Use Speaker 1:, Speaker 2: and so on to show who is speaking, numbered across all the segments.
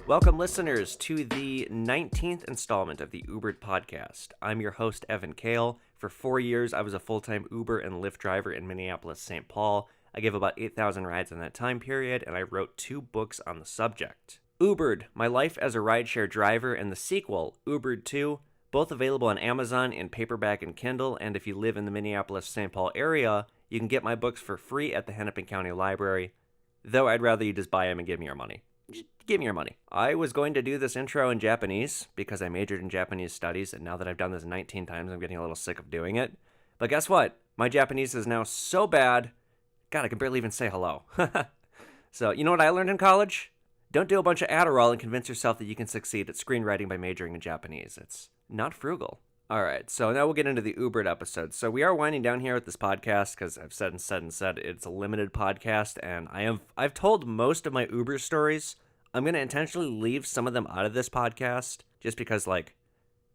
Speaker 1: Welcome, listeners, to the 19th installment of the UBERED podcast. I'm your host, Evan Kale. For 4 years, I was a full-time Uber and Lyft driver in Minneapolis, St. Paul. I gave about 8,000 rides in that time period, and I wrote 2 books on the subject. UBERED, My Life as a Rideshare Driver, and the sequel, UBERED 2, both available on Amazon in paperback and Kindle, and if you live in the Minneapolis-St. Paul area, you can get my books for free at the Hennepin County Library, though I'd rather you just buy them and give me your money. Just give me your money. I was going to do this intro in Japanese because I majored in Japanese studies, and now that I've done this 19 times, I'm getting a little sick of doing it. But guess what? My Japanese is now so bad, God, I can barely even say hello. So, you know what I learned in college? Don't do a bunch of Adderall and convince yourself that you can succeed at screenwriting by majoring in Japanese. It's not frugal. All right, so now we'll get into the UBERED episode. So we are winding down here with this podcast because I've said it's a limited podcast, and I've told most of my Uber stories. I'm going to intentionally leave some of them out of this podcast just because,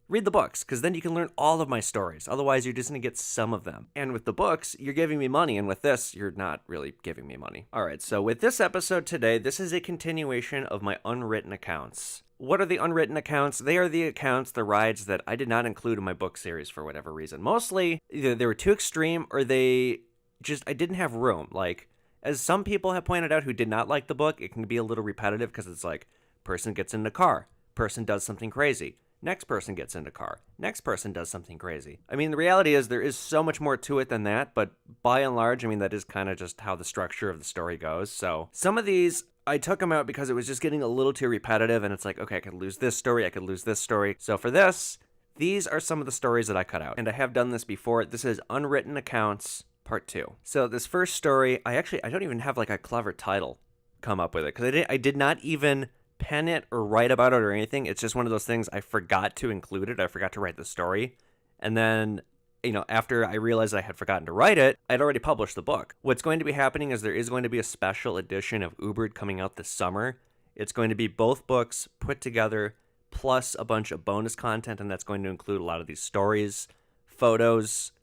Speaker 1: read the books, because then you can learn all of my stories. Otherwise, you're just going to get some of them. And with the books, you're giving me money, and with this, you're not really giving me money. All right, so with this episode today, this is a continuation of my unwritten accounts. What are the unwritten accounts? They are the accounts, the rides that I did not include in my book series for whatever reason. Mostly, either they were too extreme or I didn't have room. As some people have pointed out who did not like the book, it can be a little repetitive because it's person gets in the car, person does something crazy, next person gets in the car, next person does something crazy. I mean, the reality is there is so much more to it than that, but by and large, I mean, that is kind of just how the structure of the story goes. So some of these, I took them out because it was just getting a little too repetitive, and it's okay, I could lose this story, I could lose this story. So for this, these are some of the stories that I cut out, and I have done this before. This is Unwritten Accounts, Part 2. So this first story, I don't even have a clever title come up with it because I did not even pen it or write about it or anything. It's just one of those things I forgot to include it. I forgot to write the story. And then, after I realized I had forgotten to write it, I'd already published the book. What's going to be happening is there is going to be a special edition of UBERED coming out this summer. It's going to be both books put together plus a bunch of bonus content, and that's going to include a lot of these stories, photos,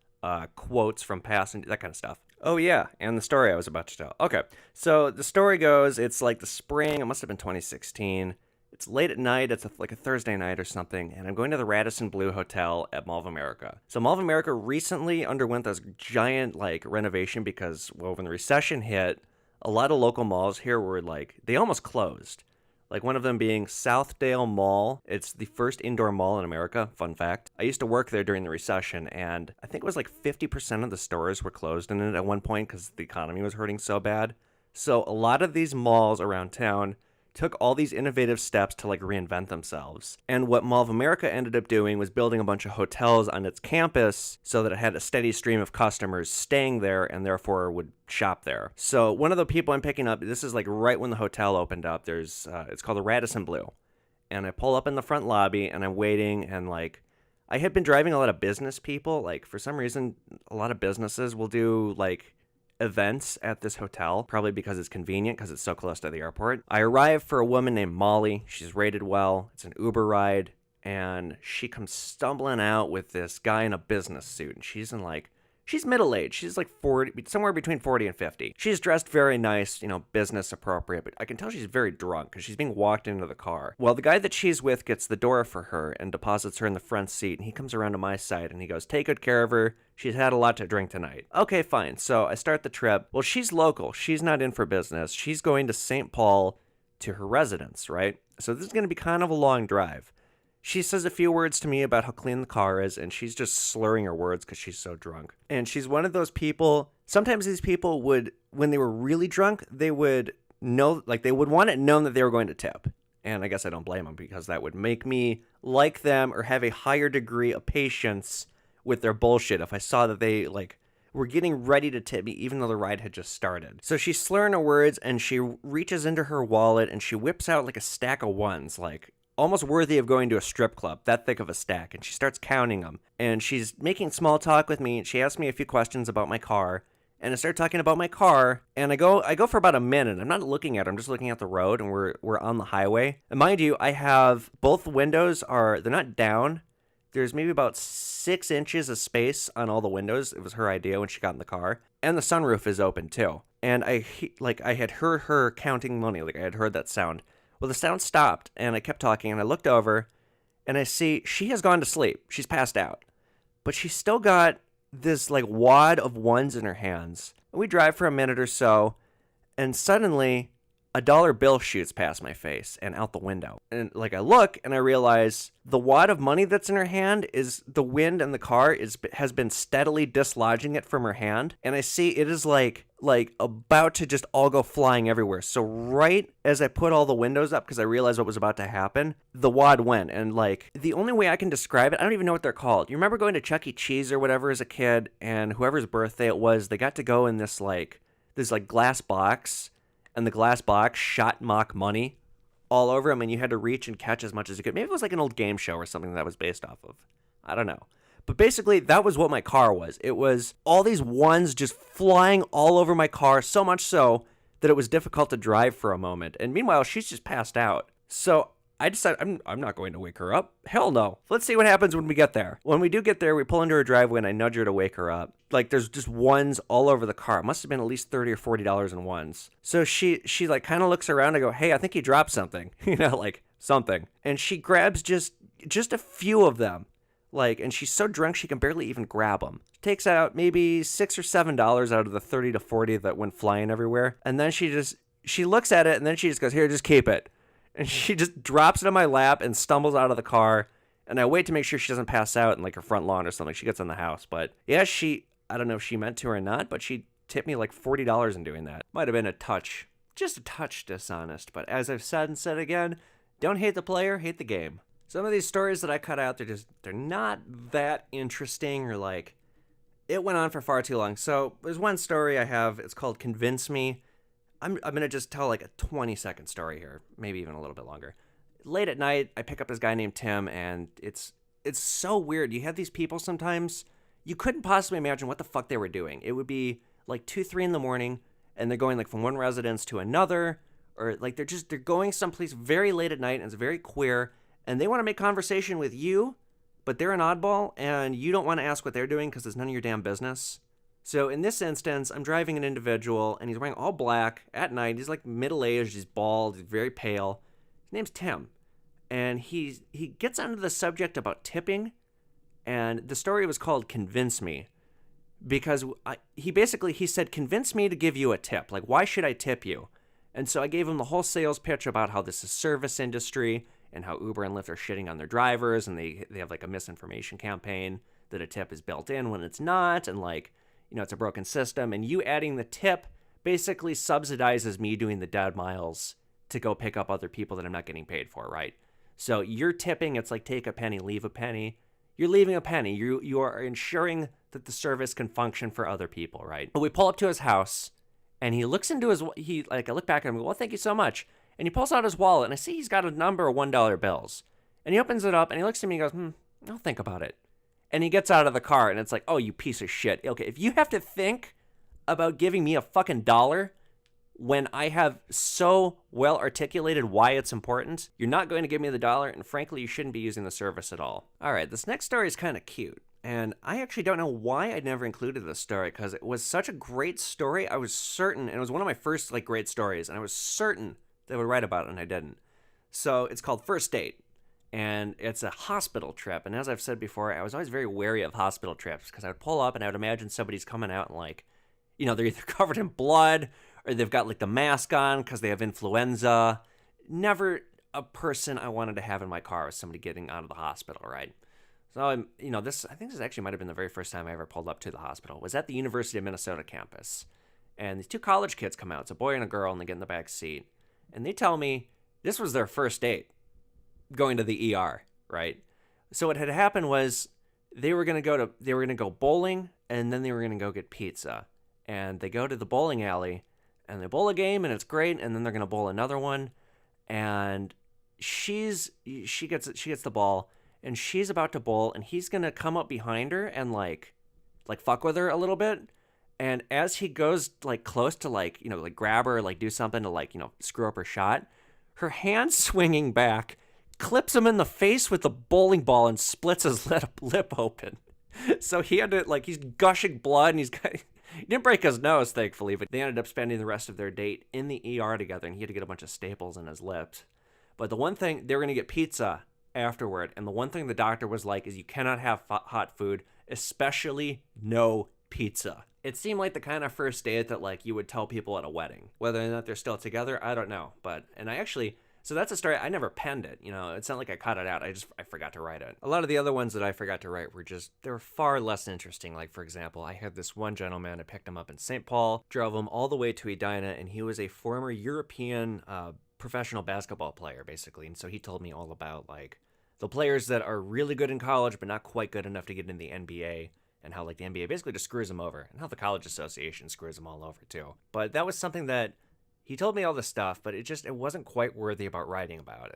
Speaker 1: quotes from past, and that kind of stuff. Oh yeah, and the story I was about to tell. Okay, so the story goes, it's the spring, it must have been 2016. It's late at night, it's a Thursday night or something, and I'm going to the Radisson Blu Hotel at Mall of America. So Mall of America recently underwent this giant, renovation because, when the recession hit, a lot of local malls here were, they almost closed. One of them being Southdale Mall. It's the first indoor mall in America, fun fact. I used to work there during the recession, and I think it was 50% of the stores were closed in it at one point because the economy was hurting so bad. So a lot of these malls around town took all these innovative steps to reinvent themselves. And what Mall of America ended up doing was building a bunch of hotels on its campus so that it had a steady stream of customers staying there and therefore would shop there. So one of the people I'm picking up, this is right when the hotel opened up, it's called the Radisson Blu. And I pull up in the front lobby and I'm waiting, and I had been driving a lot of business people. For some reason, a lot of businesses will do events at this hotel, probably because it's convenient because it's so close to the airport. I arrive for a woman named Molly. She's rated well. It's an Uber ride, and she comes stumbling out with this guy in a business suit, and she's middle-aged. She's 40, somewhere between 40 and 50. She's dressed very nice, business appropriate, but I can tell she's very drunk because she's being walked into the car. Well, the guy that she's with gets the door for her and deposits her in the front seat, and he comes around to my side and he goes, "Take good care of her. She's had a lot to drink tonight." Okay, fine. So I start the trip. Well, she's local. She's not in for business. She's going to St. Paul to her residence, right? So this is going to be kind of a long drive. She says a few words to me about how clean the car is, and she's just slurring her words because she's so drunk. And she's one of those people, sometimes these people would, when they were really drunk, they would know, they would want it known that they were going to tip. And I guess I don't blame them because that would make me like them or have a higher degree of patience with their bullshit if I saw that they, were getting ready to tip me even though the ride had just started. So she's slurring her words, and she reaches into her wallet and she whips out a stack of ones, almost worthy of going to a strip club, that thick of a stack, and she starts counting them. And she's making small talk with me, and she asks me a few questions about my car, and I start talking about my car, and I go for about a minute. I'm not looking at her, I'm just looking at the road, and we're on the highway. And mind you, I have both windows they're not down. There's maybe about 6 inches of space on all the windows. It was her idea when she got in the car. And the sunroof is open too. And I had heard her counting money. Like I had heard that sound. Well, the sound stopped and I kept talking and I looked over and I see she has gone to sleep. She's passed out. But she's still got this like wad of ones in her hands. And we drive for a minute or so and suddenly a dollar bill shoots past my face and out the window. And like I look and I realize the wad of money that's in her hand is the wind and the car has been steadily dislodging it from her hand. And I see it is like about to just all go flying everywhere. So right as I put all the windows up, because I realized what was about to happen, the wad went. And like the only way I can describe it, I don't even know what they're called. You remember going to Chuck E. Cheese or whatever as a kid, and whoever's birthday it was, they got to go in this glass box, and the glass box shot mock money all over him, and you had to reach and catch as much as you could. Maybe it was like an old game show or something that was based off of. I don't know. But basically, that was what my car was. It was all these ones just flying all over my car, so much so that it was difficult to drive for a moment. And meanwhile, she's just passed out. So I decided I'm not going to wake her up. Hell no. Let's see what happens when we get there. When we do get there, we pull into her driveway and I nudge her to wake her up. Like there's just ones all over the car. It must have been at least $30 or $40 in ones. So she like kind of looks around and go, hey, I think you dropped something. Like something. And she grabs just a few of them. And she's so drunk she can barely even grab them. Takes out maybe $6 or $7 out of the 30 to 40 that went flying everywhere. And then she looks at it and then she just goes, here, just keep it. And she just drops it on my lap and stumbles out of the car. And I wait to make sure she doesn't pass out in like her front lawn or something. She gets in the house. But yeah, I don't know if she meant to or not, but she tipped me like $40 in doing that. Might have been just a touch dishonest. But as I've said and said again, don't hate the player, hate the game. Some of these stories that I cut out, they're not that interesting or like, it went on for far too long. So there's one story I have. It's called Convince Me. I'm going to just tell like a 20-second story here, maybe even a little bit longer. Late at night, I pick up this guy named Tim, and it's so weird. You have these people sometimes, you couldn't possibly imagine what the fuck they were doing. It would be like 2, 3 in the morning, and they're going like from one residence to another, or like they're going someplace very late at night, and it's very queer, and they want to make conversation with you, but they're an oddball, and you don't want to ask what they're doing because it's none of your damn business. So in this instance, I'm driving an individual, and he's wearing all black at night. He's like middle-aged, he's bald, he's very pale. His name's Tim, and he gets onto the subject about tipping, and the story was called Convince Me, because he said, convince me to give you a tip. Like, why should I tip you? And so I gave him the whole sales pitch about how this is service industry, and how Uber and Lyft are shitting on their drivers, and they have like a misinformation campaign that a tip is built in when it's not, and like, it's a broken system, and you adding the tip basically subsidizes me doing the dead miles to go pick up other people that I'm not getting paid for, right? So you're tipping, it's like take a penny, leave a penny. You're leaving a penny. You are ensuring that the service can function for other people, right? But we pull up to his house, and he looks into I look back at him and go, well, thank you so much. And he pulls out his wallet, and I see he's got a number of $1 bills. And he opens it up, and he looks at me and goes, I'll think about it. And he gets out of the car, and it's like, oh, you piece of shit. Okay, if you have to think about giving me a fucking dollar when I have so well articulated why it's important, you're not going to give me the dollar, and frankly, you shouldn't be using the service at all. All right, this next story is kind of cute, and I actually don't know why I never included this story, because it was such a great story. I was certain, and it was one of my first like great stories, and I was certain that I would write about it, and I didn't. So it's called First Date. And it's a hospital trip. And as I've said before, I was always very wary of hospital trips because I would pull up and I would imagine somebody's coming out and like, they're either covered in blood or they've got like the mask on because they have influenza. Never a person I wanted to have in my car was somebody getting out of the hospital, right? So, I think this actually might have been the very first time I ever pulled up to the hospital. It was at the University of Minnesota campus. And these 2 college kids come out. It's a boy and a girl, and they get in the back seat. And they tell me this was their first date. Going to the ER, right? So what had happened was they were going to go bowling, and then they were going to go get pizza. And they go to the bowling alley, and they bowl a game, and it's great, and then they're going to bowl another one. And she gets the ball, and she's about to bowl, and he's going to come up behind her and like fuck with her a little bit. And as he goes like close to like grab her, like do something to screw up her shot, her hand swinging back clips him in the face with the bowling ball and splits his lip open. So he had to, like, he's gushing blood, and he didn't break his nose, thankfully, but they ended up spending the rest of their date in the ER together, and he had to get a bunch of staples in his lips. But the one thing, they were going to get pizza afterward, and the one thing the doctor was like is you cannot have hot food, especially no pizza. It seemed like the kind of first date that, like, you would tell people at a wedding. Whether or not they're still together, I don't know. So that's a story. I never penned it. It's not like I cut it out. I forgot to write it. A lot of the other ones that I forgot to write they were far less interesting. Like, for example, I had this one gentleman, I picked him up in St. Paul, drove him all the way to Edina, and he was a former European professional basketball player, basically. And so he told me all about, like, the players that are really good in college, but not quite good enough to get in the NBA. And how, like, the NBA basically just screws them over. And how the college association screws them all over, too. But that was something that he told me all this stuff, but it wasn't quite worthy about writing about.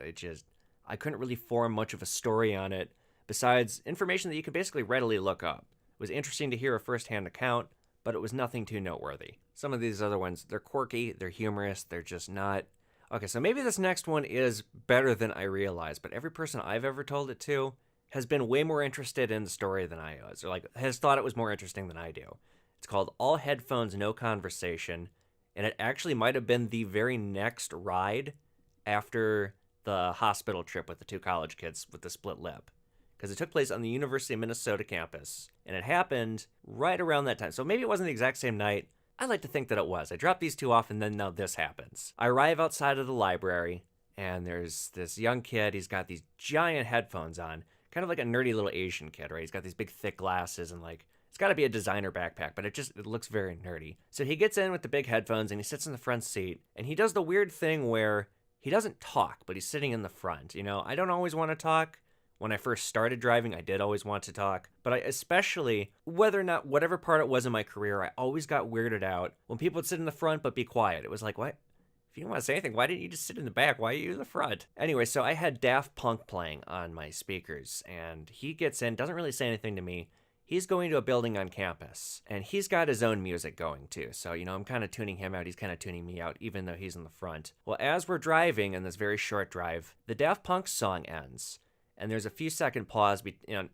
Speaker 1: I couldn't really form much of a story on it, besides information that you could basically readily look up. It was interesting to hear a first-hand account, but it was nothing too noteworthy. Some of these other ones, they're quirky, they're humorous, they're just not... Okay, so maybe this next one is better than I realized, but every person I've ever told it to has been way more interested in the story than I was, or, like, has thought it was more interesting than I do. It's called All Headphones, No Conversation, and it actually might have been the very next ride after the hospital trip with the two college kids with the split lip, because it took place on the University of Minnesota campus, and it happened right around that time. So maybe it wasn't the exact same night. I like to think that it was. I dropped these two off, and then now this happens. I arrive outside of the library, and there's this young kid. He's got these giant headphones on, kind of like a nerdy little Asian kid, right? He's got these big thick glasses, and, like, it's got to be a designer backpack, but it looks very nerdy. So he gets in with the big headphones, and he sits in the front seat, and he does the weird thing where he doesn't talk, but he's sitting in the front. I don't always want to talk. When I first started driving, I did always want to talk, but I especially, whether or not whatever part it was in my career, I always got weirded out when people would sit in the front but be quiet. It was like, what? If you don't want to say anything, why didn't you just sit in the back? Why are you in the front? Anyway, so I had Daft Punk playing on my speakers, and he gets in, doesn't really say anything to me. He's going to a building on campus, and he's got his own music going too. So, I'm kind of tuning him out. He's kind of tuning me out, even though he's in the front. Well, as we're driving in this very short drive, the Daft Punk song ends, and there's a few second pause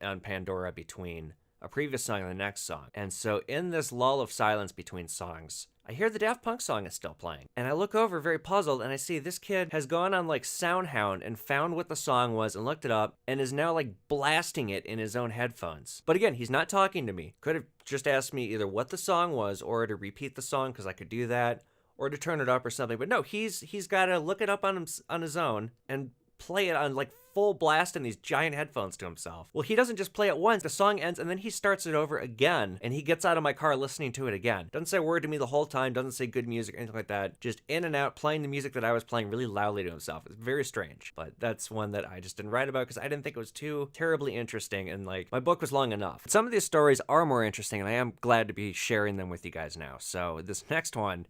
Speaker 1: on Pandora between a previous song and the next song. And so in this lull of silence between songs, I hear the Daft Punk song is still playing. And I look over very puzzled, and I see this kid has gone on, like, SoundHound and found what the song was and looked it up and is now, like, blasting it in his own headphones. But again, he's not talking to me. Could have just asked me either what the song was or to repeat the song, because I could do that, or to turn it up or something. But no, he's got to look it up on his own and play it on, like, full blast in these giant headphones to himself. Well, he doesn't just play it once. The song ends, and then he starts it over again, and he gets out of my car listening to it again. Doesn't say a word to me the whole time, doesn't say good music or anything like that. Just in and out, playing the music that I was playing really loudly to himself. It's very strange, but that's one that I just didn't write about because I didn't think it was too terribly interesting, and, like, my book was long enough. Some of these stories are more interesting, and I am glad to be sharing them with you guys now. So this next one,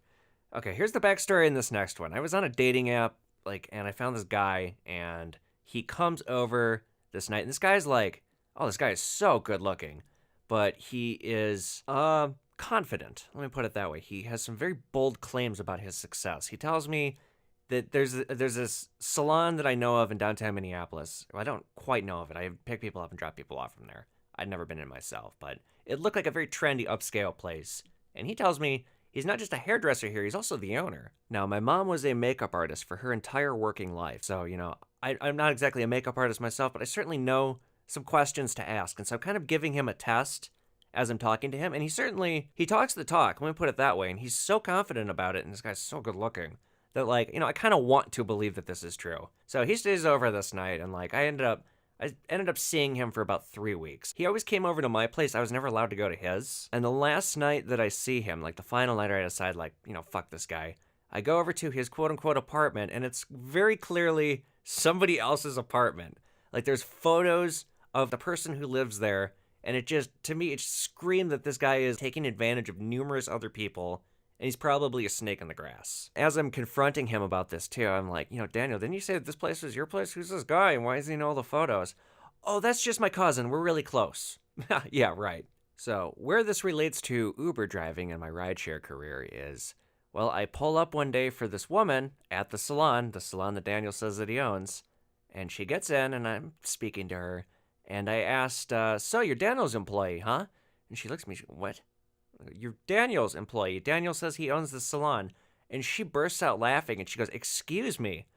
Speaker 1: okay, here's the backstory in this next one. I was on a dating app, and I found this guy, and he comes over this night, and this guy's like, oh, this guy is so good looking, but he is confident. Let me put it that way. He has some very bold claims about his success. He tells me that there's this salon that I know of in downtown Minneapolis. Well, I don't quite know of it. I pick people up and drop people off from there. I'd never been in myself, but it looked like a very trendy upscale place. And he tells me he's not just a hairdresser here, he's also the owner. Now, my mom was a makeup artist for her entire working life, so, I'm not exactly a makeup artist myself, but I certainly know some questions to ask. And so I'm kind of giving him a test as I'm talking to him. And he talks the talk, let me put it that way. And he's so confident about it, and this guy's so good looking, that, like, I kind of want to believe that this is true. So he stays over this night, and, like, I ended up seeing him for about 3 weeks. He always came over to my place. I was never allowed to go to his. And the last night that I see him, like the final night I decide, like, fuck this guy, I go over to his quote-unquote apartment, and it's very clearly somebody else's apartment. Like, there's photos of the person who lives there, and to me, it screamed that this guy is taking advantage of numerous other people, and he's probably a snake in the grass. As I'm confronting him about this, too, I'm like, Daniel, didn't you say that this place was your place? Who's this guy, and why does he know all the photos? Oh, that's just my cousin. We're really close. Yeah, right. So, where this relates to Uber driving in my rideshare career is, well, I pull up one day for this woman at the salon that Daniel says that he owns, and she gets in, and I'm speaking to her, And I asked, so you're Daniel's employee, huh? And she looks at me, what? You're Daniel's employee. Daniel says he owns the salon. And she bursts out laughing and she goes, excuse me.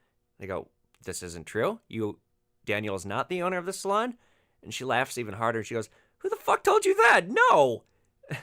Speaker 1: I go, this isn't true. Daniel is not the owner of the salon? And she laughs even harder. She goes, who the fuck told you that? No.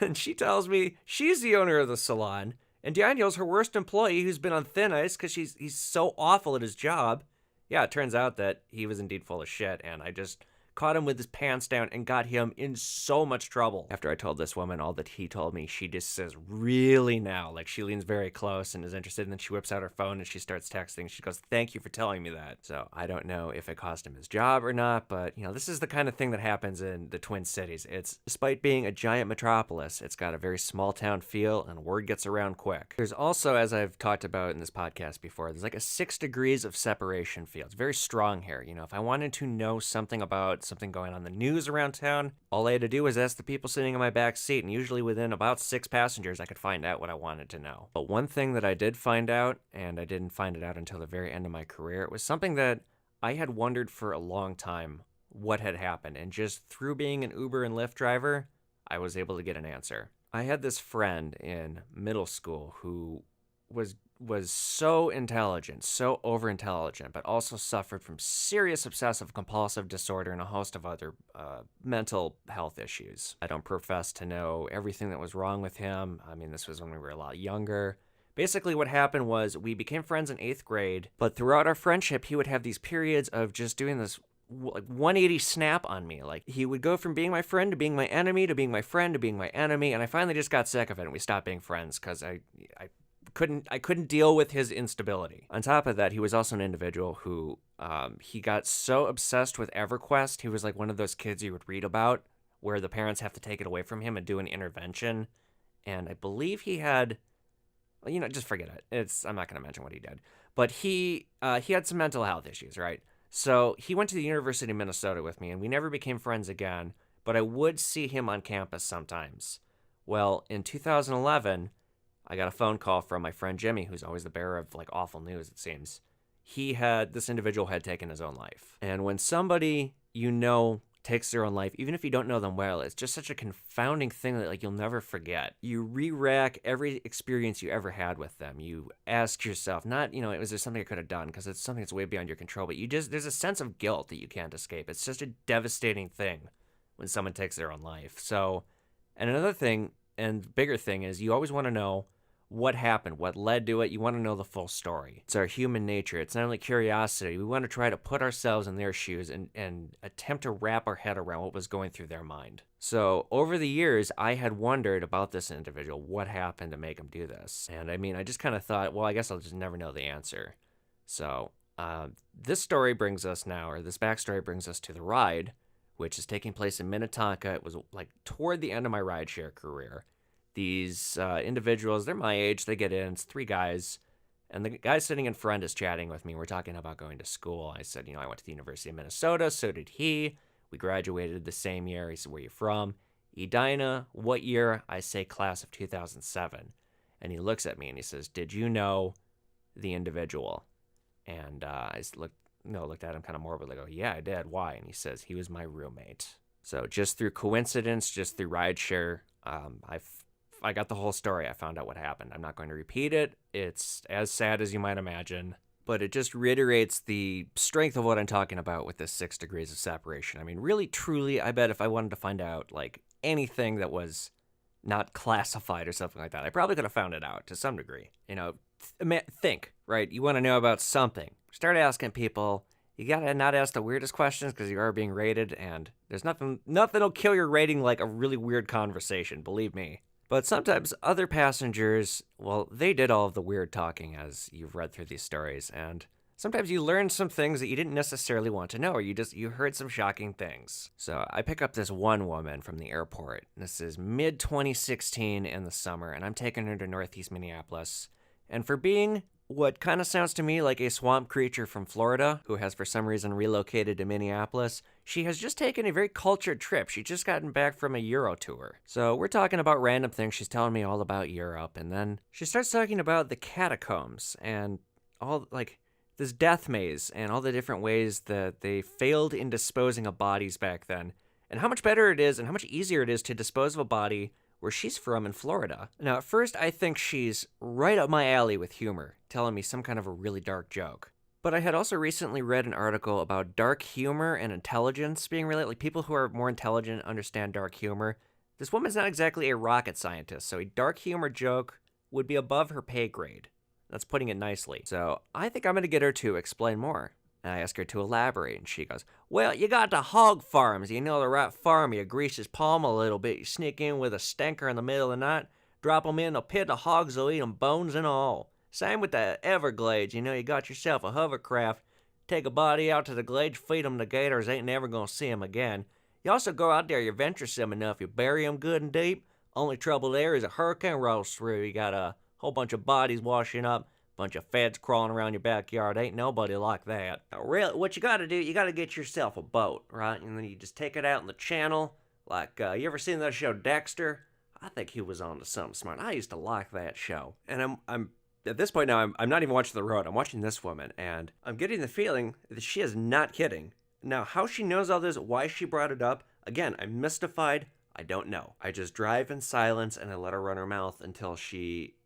Speaker 1: And she tells me she's the owner of the salon. And Daniel's her worst employee who's been on thin ice because he's so awful at his job. Yeah, it turns out that he was indeed full of shit. And I just caught him with his pants down and got him in so much trouble. After I told this woman all that he told me, she just says, really now? Like, she leans very close and is interested, and then she whips out her phone and she starts texting. She goes, thank you for telling me that. So I don't know if it cost him his job or not, but, this is the kind of thing that happens in the Twin Cities. Despite being a giant metropolis, it's got a very small town feel, and word gets around quick. There's also, as I've talked about in this podcast before, there's like a 6 degrees of separation feel. It's very strong here. If I wanted to know something about something going on in the news around town, all I had to do was ask the people sitting in my back seat, and usually within about 6 passengers I could find out what I wanted to know. But one thing that I did find out, and I didn't find it out until the very end of my career, it was something that I had wondered for a long time what had happened, and just through being an Uber and Lyft driver, I was able to get an answer. I had this friend in middle school who was so intelligent, so over-intelligent, but also suffered from serious obsessive compulsive disorder and a host of other mental health issues. I don't profess to know everything that was wrong with him. I mean, this was when we were a lot younger. Basically, what happened was we became friends in 8th grade, but throughout our friendship, he would have these periods of just doing this like 180 snap on me. Like, he would go from being my friend to being my enemy to being my friend to being my enemy, and I finally just got sick of it and we stopped being friends because I couldn't deal with his instability. On top of that, he was also an individual who he got so obsessed with EverQuest. He was like one of those kids you would read about where the parents have to take it away from him and do an intervention. And I believe he had, just forget it. I'm not going to mention what he did. But he had some mental health issues, right? So he went to the University of Minnesota with me, and we never became friends again, but I would see him on campus sometimes. Well, in 2011, I got a phone call from my friend Jimmy, who's always the bearer of like awful news, it seems. This individual had taken his own life. And when somebody takes their own life, even if you don't know them well, it's just such a confounding thing that like you'll never forget. You re-rack every experience you ever had with them. You ask yourself, not, was there something I could have done? Because it's something that's way beyond your control, but there's a sense of guilt that you can't escape. It's just a devastating thing when someone takes their own life. So, and another thing, and bigger thing is you always want to know what happened, what led to it. You want to know the full story. It's our human nature. It's not only curiosity. We want to try to put ourselves in their shoes and attempt to wrap our head around what was going through their mind. So over the years, I had wondered about this individual, what happened to make him do this. And I mean, I just kind of thought, well, I guess I'll just never know the answer. So this backstory brings us to the ride, which is taking place in Minnetonka. It was like toward the end of my rideshare career. These individuals, they're my age, they get in, it's 3 guys, and the guy sitting in front is chatting with me. We're talking about going to school. I said, I went to the University of Minnesota, so did he. We graduated the same year. He said, where you from? Edina. What year? I say class of 2007. And he looks at me and he says, did you know the individual? And I looked at him kind of morbidly. I go, yeah, I did. Why? And he says, he was my roommate. So just through coincidence, just through rideshare, I got the whole story. I found out what happened. I'm not going to repeat it. It's as sad as you might imagine, but it just reiterates the strength of what I'm talking about with this 6 degrees of separation. I mean, really, truly, I bet if I wanted to find out like anything that was not classified or something like that, I probably could have found it out to some degree. Think, right? You want to know about something. Start asking people. You gotta not ask the weirdest questions because you are being rated, and there's nothing will kill your rating like a really weird conversation, believe me. But sometimes other passengers, well, they did all of the weird talking as you've read through these stories, and sometimes you learn some things that you didn't necessarily want to know, or you heard some shocking things. So I pick up this one woman from the airport. This is mid-2016 in the summer, and I'm taking her to Northeast Minneapolis. And for being what kind of sounds to me like a swamp creature from Florida who has for some reason relocated to Minneapolis, she has just taken a very cultured trip. She's just gotten back from a Euro tour. So we're talking about random things. She's telling me all about Europe, and then she starts talking about the catacombs and all, like, this death maze and all the different ways that they failed in disposing of bodies back then, and how much better it is and how much easier it is to dispose of a body where she's from in Florida. Now, at first, I think she's right up my alley with humor, telling me some kind of a really dark joke. But I had also recently read an article about dark humor and intelligence being related. Like, people who are more intelligent understand dark humor. This woman's not exactly a rocket scientist, so a dark humor joke would be above her pay grade. That's putting it nicely. So I think I'm going to get her to explain more. And I ask her to elaborate, and she goes, well, you got the hog farms. You know the right farm. You grease his palm a little bit. You sneak in with a stinker in the middle of the night, drop them in a pit of hogs will eat them, bones and all. Same with the Everglades. You know, you got yourself a hovercraft, take a body out to the glades, feed them to gators, ain't never going to see them again. You also go out there, you're venturesome enough, you bury them good and deep. Only trouble there is a hurricane rolls through. You got a whole bunch of bodies washing up, bunch of feds crawling around your backyard. Ain't nobody like that. Now, really, what you gotta do, you gotta get yourself a boat, right? And then you just take it out in the channel. Like, you ever seen that show Dexter? I think he was on to something smart. I used to like that show. And I'm at this point now, I'm not even watching the road. I'm watching this woman, and I'm getting the feeling that she is not kidding. Now, how she knows all this, why she brought it up, again, I'm mystified. I don't know. I just drive in silence, and I let her run her mouth until she,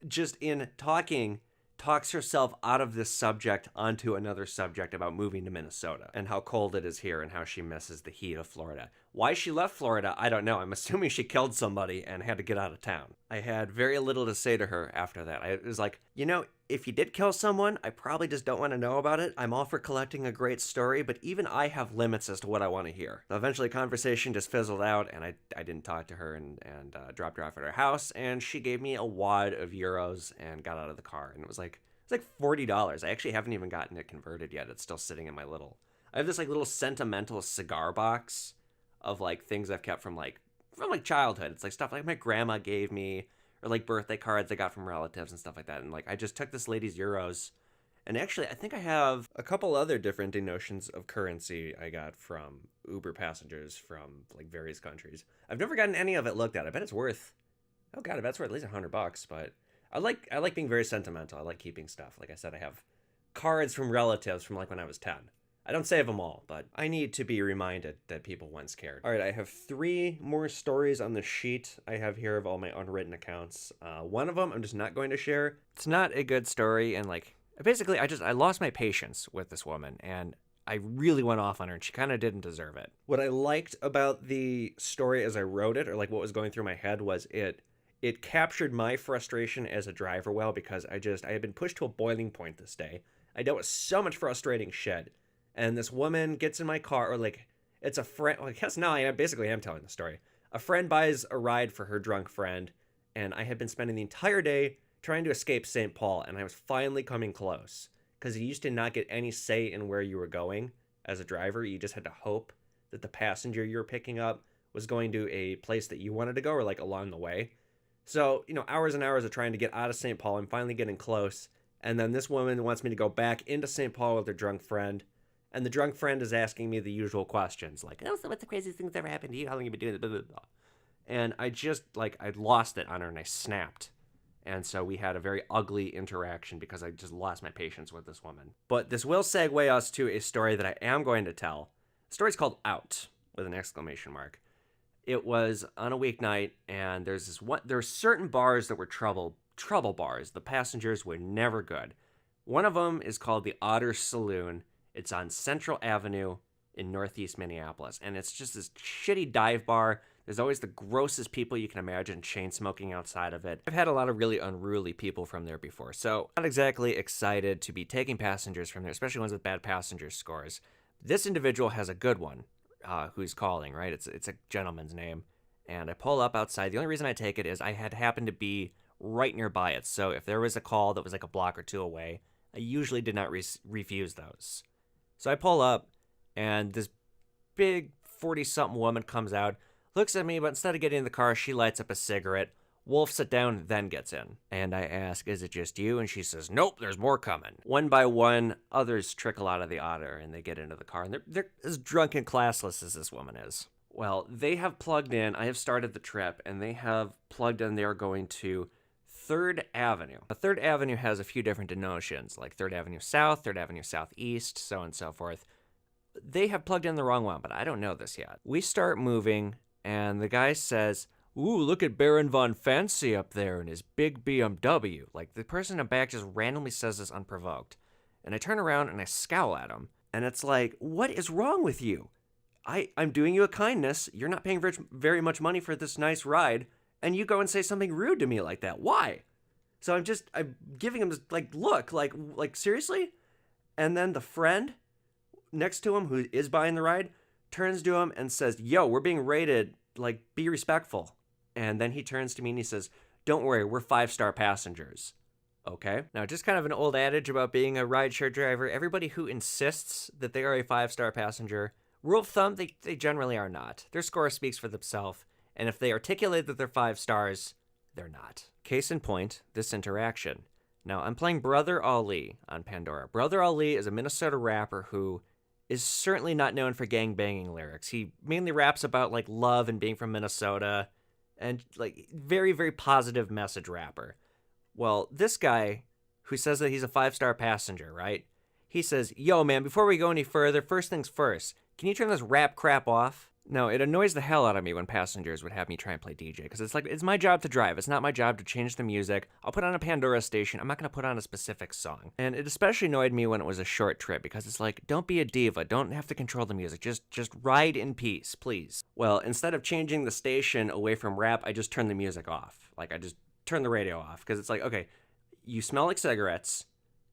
Speaker 1: just in talking, talks herself out of this subject onto another subject about moving to Minnesota and how cold it is here and how she misses the heat of Florida. Why she left Florida, I don't know. I'm assuming she killed somebody and had to get out of town. I had very little to say to her after that. I was like, you know, if you did kill someone, I probably just don't want to know about it. I'm all for collecting a great story, but even I have limits as to what I want to hear. So eventually, conversation just fizzled out, and I didn't talk to her and dropped her off at her house, and she gave me a wad of euros and got out of the car, and it's like $40. I actually haven't even gotten it converted yet. It's still sitting in my I have this like little sentimental cigar box of like things I've kept from childhood. It's like stuff like my grandma gave me, or like birthday cards I got from relatives and stuff like that. And like I just took this lady's euros, and actually I think I have a couple other different denotions of currency I got from Uber passengers from like various countries. I've never gotten any of it looked at. I bet it's worth, oh god, I bet it's worth at least $100. But I like being very sentimental. I like keeping stuff. Like I said, I have cards from relatives from like when I was 10. I don't save them all, but I need to be reminded that people once cared. All right, I have 3 more stories on the sheet I have here of all my unwritten accounts. One of them I'm just not going to share. It's not a good story, and like basically I lost my patience with this woman, and I really went off on her, and she kind of didn't deserve it. What I liked about the story as I wrote it, or like what was going through my head, was it captured my frustration as a driver well, because I had been pushed to a boiling point this day. I dealt with so much frustrating shit. And this woman gets in my car, or like, it's a friend. Well, I guess now I basically am telling the story. A friend buys a ride for her drunk friend, and I had been spending the entire day trying to escape St. Paul, and I was finally coming close. Because you used to not get any say in where you were going as a driver. You just had to hope that the passenger you were picking up was going to a place that you wanted to go, or like along the way. So, you know, hours and hours of trying to get out of St. Paul. I'm finally getting close. And then this woman wants me to go back into St. Paul with her drunk friend. And the drunk friend is asking me the usual questions, like, oh, so what's the craziest thing that's ever happened to you? How long have you been doing it? Blah, blah, blah. And I just, like, I lost it on her, and I snapped. And so we had a very ugly interaction because I just lost my patience with this woman. But this will segue us to a story that I am going to tell. The story's called Out, with an exclamation mark. It was on a weeknight, and there's certain bars that were trouble bars. The passengers were never good. One of them is called the Otter Saloon. It's on Central Avenue in Northeast Minneapolis, and it's just this shitty dive bar. There's always the grossest people you can imagine chain smoking outside of it. I've had a lot of really unruly people from there before, so not exactly excited to be taking passengers from there, especially ones with bad passenger scores. This individual has a good one, who's calling, right? It's a gentleman's name, and I pull up outside. The only reason I take it is I had happened to be right nearby it, so if there was a call that was like a block or 2 away, I usually did not refuse those. So I pull up, and this big 40-something woman comes out, looks at me, but instead of getting in the car, she lights up a cigarette, wolfs it down, then gets in. And I ask, is it just you? And she says, nope, there's more coming. One by one, others trickle out of the Otter, and they get into the car, and they're as drunk and classless as this woman is. Well, they have plugged in. I have started the trip, and they have plugged in. They are going to Third Avenue. The Third Avenue has a few different denotions, like Third Avenue South, Third Avenue Southeast, so on and so forth. They have plugged in the wrong one, but I don't know this yet. We start moving, and the guy says, "Ooh, look at Baron Von Fancy up there in his big BMW." Like, the person in the back just randomly says this unprovoked. And I turn around and I scowl at him. And it's like, what is wrong with you? I'm doing you a kindness. You're not paying very much money for this nice ride. And you go and say something rude to me like that. Why? So I'm giving him this, like, look, like seriously? And then the friend next to him, who is buying the ride, turns to him and says, "Yo, we're being rated. Like, be respectful." And then he turns to me and he says, "Don't worry, we're 5-star passengers." Okay. Now, just kind of an old adage about being a rideshare driver. Everybody who insists that they are a 5-star passenger, rule of thumb, they generally are not. Their score speaks for themselves. And if they articulate that they're 5 stars, they're not. Case in point, this interaction. Now, I'm playing Brother Ali on Pandora. Brother Ali is a Minnesota rapper who is certainly not known for gangbanging lyrics. He mainly raps about, like, love and being from Minnesota and, like, very, very positive message rapper. Well, this guy who says that he's a 5-star passenger, right? He says, "Yo, man, before we go any further, first things first, can you turn this rap crap off?" No, it annoys the hell out of me when passengers would have me try and play DJ, because it's like, it's my job to drive. It's not my job to change the music. I'll put on a Pandora station. I'm not going to put on a specific song. And it especially annoyed me when it was a short trip, because it's like, don't be a diva. Don't have to control the music. Just ride in peace, please. Well, instead of changing the station away from rap, I just turned the music off. Like, I just turn the radio off, because it's like, okay, you smell like cigarettes,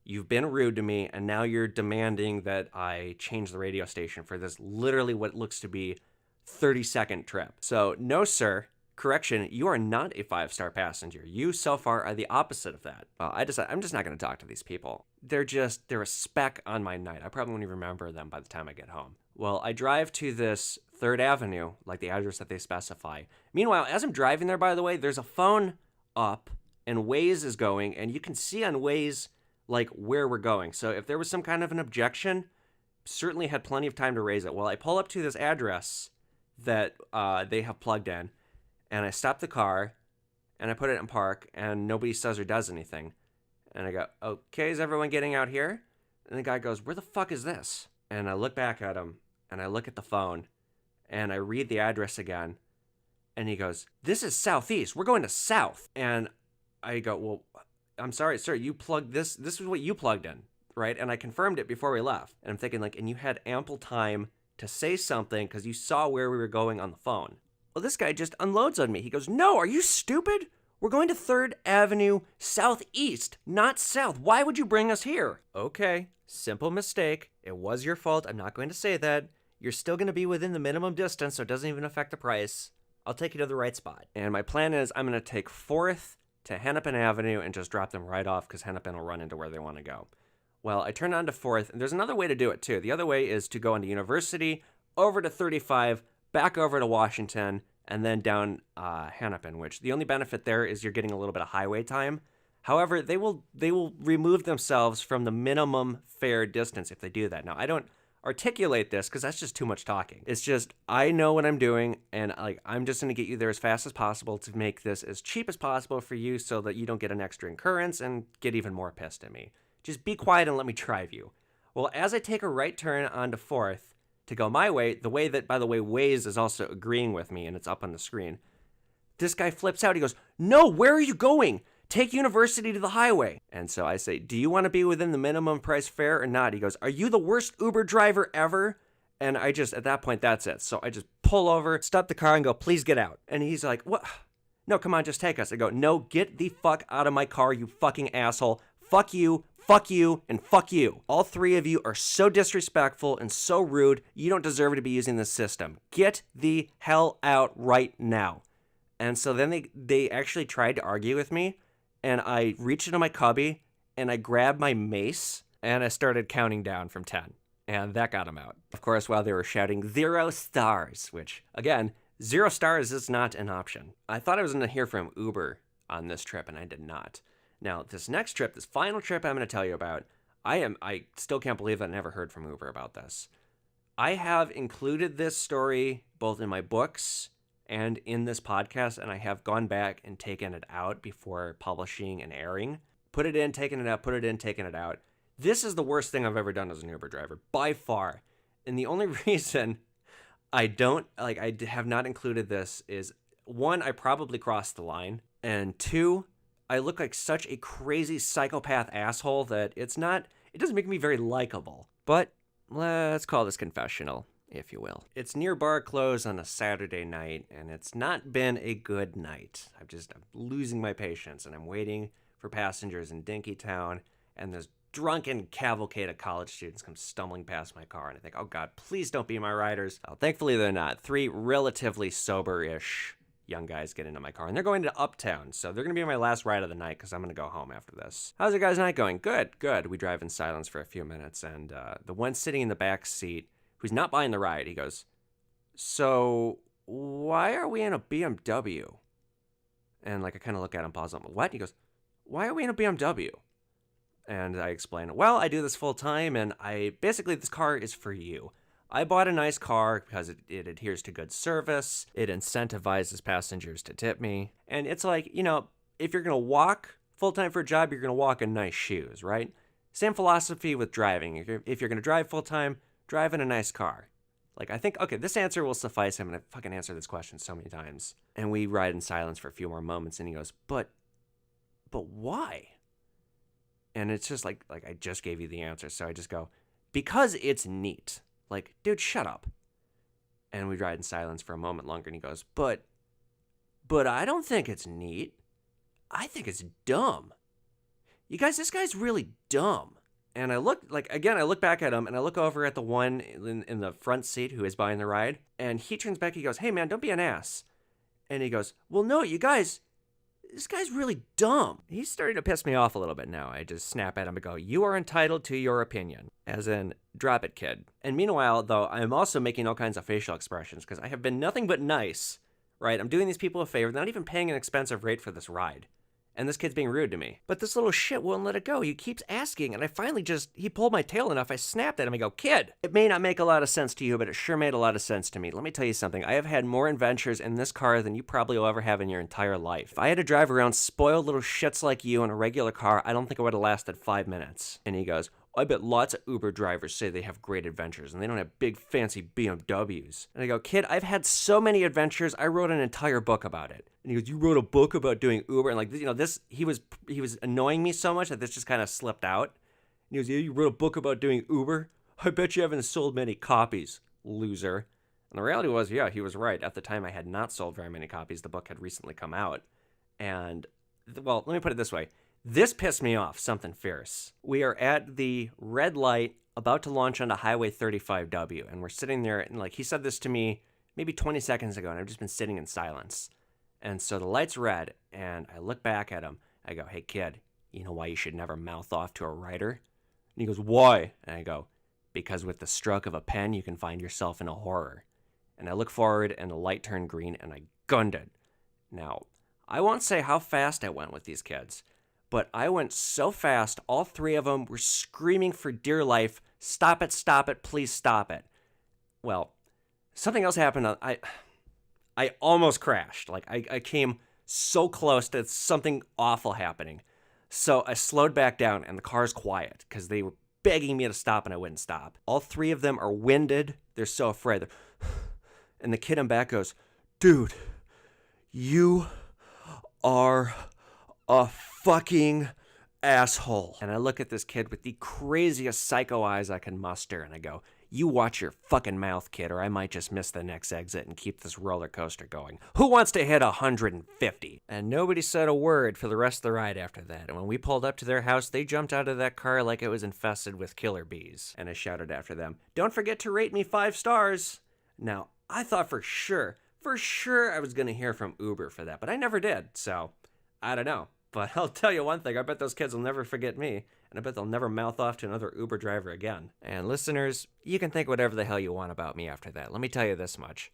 Speaker 1: you've been rude to me, and now you're demanding that I change the radio station for this literally what looks to be 30-second trip. So no, sir, correction, you are not a 5-star passenger. You so far are the opposite of that. I'm just not going to talk to these people. They're a speck on my night. I probably won't even remember them by the time I get home. Well, I drive to this Third Avenue, like the address that they specify. Meanwhile, as I'm driving there, by the way, there's a phone up and Waze is going, and you can see on Waze like where we're going. So if there was some kind of an objection, certainly had plenty of time to raise it. Well, I pull up to this address that they have plugged in, and I stop the car and I put it in park, and nobody says or does anything. And I go, "Okay, is everyone getting out here?" And the guy goes, "Where the fuck is this?" And I look back at him and I look at the phone and I read the address again. And he goes, "This is Southeast. We're going to South." And I go, "Well, I'm sorry, sir. You plugged this. This is what you plugged in, right?" And I confirmed it before we left. And I'm thinking, like, and you had ample time to say something because you saw where we were going on the phone. Well, this guy just unloads on me. He goes, "No, are you stupid? We're going to 3rd Avenue Southeast, not South. Why would you bring us here?" Okay, simple mistake. It was your fault. I'm not going to say that. You're still going to be within the minimum distance, so it doesn't even affect the price. I'll take you to the right spot. And my plan is I'm going to take 4th to Hennepin Avenue and just drop them right off, because Hennepin will run into where they want to go. Well, I turn on to 4th, and there's another way to do it too. The other way is to go into University, over to 35, back over to Washington, and then down Hennepin, which the only benefit there is you're getting a little bit of highway time. However, they will remove themselves from the minimum fare distance if they do that. Now, I don't articulate this because that's just too much talking. It's just, I know what I'm doing, and like, I'm just going to get you there as fast as possible to make this as cheap as possible for you so that you don't get an extra incurrence and get even more pissed at me. Just be quiet and let me drive you. Well, as I take a right turn onto 4th to go my way, the way that, by the way, Waze is also agreeing with me, and it's up on the screen, this guy flips out. He goes, "No, where are you going? Take University to the highway." And so I say, "Do you want to be within the minimum price fare or not?" He goes, "Are you the worst Uber driver ever?" And I just, at that point, that's it. So I just pull over, stop the car, and go, "Please get out." And he's like, "What? No, come on, just take us." I go, "No, get the fuck out of my car, you fucking asshole. Fuck you, and fuck you. All 3 of you are so disrespectful and so rude. You don't deserve to be using this system. Get the hell out right now." And so then they actually tried to argue with me, and I reached into my cubby and I grabbed my mace and I started counting down from 10. And that got them out. Of course, while they were shouting 0 stars, which, again, 0 stars is not an option. I thought I was going to hear from Uber on this trip, and I did not. Now, this next trip, this final trip I'm going to tell you about, I still can't believe I never heard from Uber about this. I have included this story both in my books and in this podcast, and I have gone back and taken it out before publishing and airing. Put it in, taken it out, put it in, taken it out. This is the worst thing I've ever done as an Uber driver, by far. And the only reason I have not included this is, one, I probably crossed the line, and two, I look like such a crazy psychopath asshole that it doesn't make me very likable. But let's call this confessional, if you will. It's near bar close on a Saturday night, and it's not been a good night. I'm losing my patience, and I'm waiting for passengers in Dinkytown, and this drunken cavalcade of college students come stumbling past my car, and I think, oh God, please don't be my riders. Well, thankfully they're not. 3 relatively sober-ish young guys get into my car, and they're going to Uptown, so they're going to be my last ride of the night because I'm going to go home after this. How's your guys' night going? Good. We drive in silence for a few minutes, and the one sitting in the back seat, who's not buying the ride, he goes, so why are we in a BMW? And I kind of look at him, pause, I'm like, what? He goes, why are we in a BMW? And I explain, well, I do this full time, and this car is for you. I bought a nice car because it adheres to good service. It incentivizes passengers to tip me. And it's like, if you're going to walk full-time for a job, you're going to walk in nice shoes, right? Same philosophy with driving. If you're going to drive full-time, drive in a nice car. I think, okay, this answer will suffice him, and I've fucking answered this question so many times. And we ride in silence for a few more moments, and he goes, but why? And it's just like I just gave you the answer. So I just go, because it's neat. Dude, shut up. And we ride in silence for a moment longer, and he goes, but I don't think it's neat. I think it's dumb. You guys, this guy's really dumb. And I look, I look back at him, and I look over at the one in the front seat who is buying the ride, and he turns back, he goes, hey man, don't be an ass. And he goes, well, no, you guys, this guy's really dumb. He's starting to piss me off a little bit now. I just snap at him and go, you are entitled to your opinion. As in, drop it, kid. And meanwhile, though, I'm also making all kinds of facial expressions because I have been nothing but nice, right? I'm doing these people a favor, not even paying an expensive rate for this ride. And this kid's being rude to me. But this little shit won't let it go. He keeps asking, and I finally he pulled my tail enough. I snapped at him. I go, kid, it may not make a lot of sense to you, but it sure made a lot of sense to me. Let me tell you something. I have had more adventures in this car than you probably will ever have in your entire life. If I had to drive around spoiled little shits like you in a regular car, I don't think it would have lasted 5 minutes. And he goes, I bet lots of Uber drivers say they have great adventures and they don't have big fancy BMWs. And I go, kid, I've had so many adventures, I wrote an entire book about it. And he goes, you wrote a book about doing Uber? And he was annoying me so much that this just kind of slipped out. And he goes, yeah, you wrote a book about doing Uber? I bet you haven't sold many copies, loser. And the reality was, yeah, he was right. At the time, I had not sold very many copies. The book had recently come out. And, well, let me put it this way. This pissed me off, something fierce. We are at the red light, about to launch onto Highway 35W, and we're sitting there, and he said this to me maybe 20 seconds ago, and I've just been sitting in silence. And so the light's red, and I look back at him. I go, hey, kid, you know why you should never mouth off to a writer? And he goes, why? And I go, because with the stroke of a pen, you can find yourself in a horror. And I look forward, and the light turned green, and I gunned it. Now, I won't say how fast I went with these kids, but I went so fast, all 3 of them were screaming for dear life, stop it, please stop it. Well, something else happened. I almost crashed. I came so close to something awful happening. So I slowed back down, and the car's quiet because they were begging me to stop, and I wouldn't stop. All 3 of them are winded. They're so afraid. And the kid in back goes, dude, you are a fucking asshole. And I look at this kid with the craziest psycho eyes I can muster, and I go, you watch your fucking mouth, kid, or I might just miss the next exit and keep this roller coaster going. Who wants to hit 150? And nobody said a word for the rest of the ride after that. And when we pulled up to their house, they jumped out of that car like it was infested with killer bees. And I shouted after them, don't forget to rate me 5 stars. Now, I thought for sure I was going to hear from Uber for that, but I never did, so I don't know. But I'll tell you one thing, I bet those kids will never forget me, and I bet they'll never mouth off to another Uber driver again. And listeners, you can think whatever the hell you want about me after that. Let me tell you this much.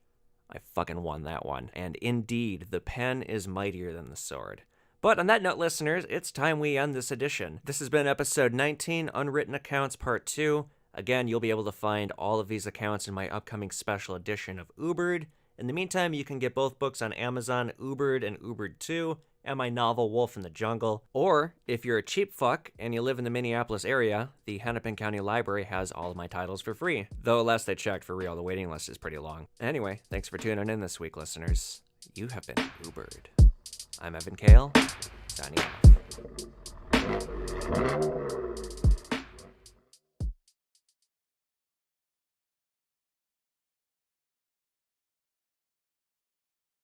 Speaker 1: I fucking won that one. And indeed, the pen is mightier than the sword. But on that note, listeners, it's time we end this edition. This has been episode 19, Unwritten Accounts Part 2. Again, you'll be able to find all of these accounts in my upcoming special edition of UBERED. In the meantime, you can get both books on Amazon, UBERED and UBERED 2, and my novel Wolf in the Jungle. Or, if you're a cheap fuck and you live in the Minneapolis area, the Hennepin County Library has all of my titles for free. Though last I checked, for real, the waiting list is pretty long. Anyway, thanks for tuning in this week, listeners. You have been Ubered. I'm Evan Kale, signing off.